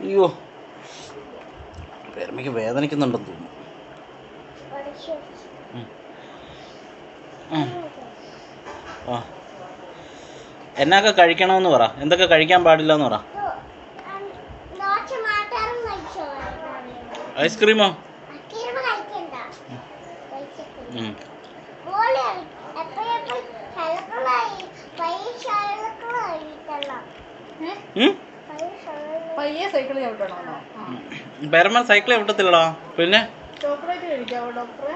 അയ്യോ, പേരമ്മയ്ക്ക് വേദനിക്കുന്നുണ്ടെന്ന് തോന്നുന്നു. ആ, എന്നൊക്കെ കഴിക്കണമെന്ന് പറ, എന്തൊക്കെ കഴിക്കാൻ പാടില്ല എന്ന് പറ. ഐസ്ക്രീമോ? പേരമ്മ സൈക്കിൾ ചവിട്ടത്തില്ലടാ. പിന്നെ ചോക്ലേറ്റ് കഴിക്കാവോ ഡോക്ടറെ?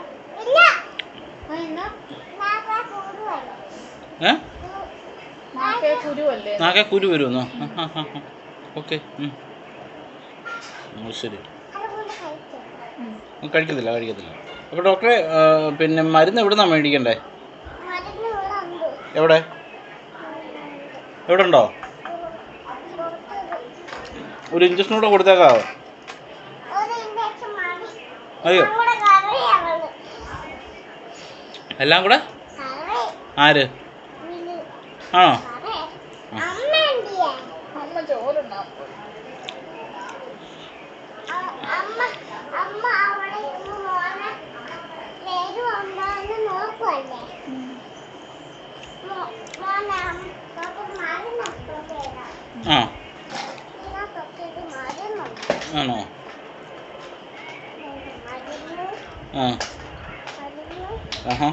നാക്കെ കുരു വരുമെന്നോ? ഓക്കെ, ശരി. കഴിക്കത്തില്ല. അപ്പോൾ ഡോക്ടറെ, പിന്നെ മരുന്ന് എവിടെ നിന്നാണ് മേടിക്കണ്ടേ? എവിടെ ഉണ്ടോ? ഒരു ഇഞ്ചക്ഷൻ കൂടെ കൊടുത്തേക്കാവോ? അയ്യോ, എല്ലാം കൂടെ ആര്? ആണോ? ആണോ? ആഹാ.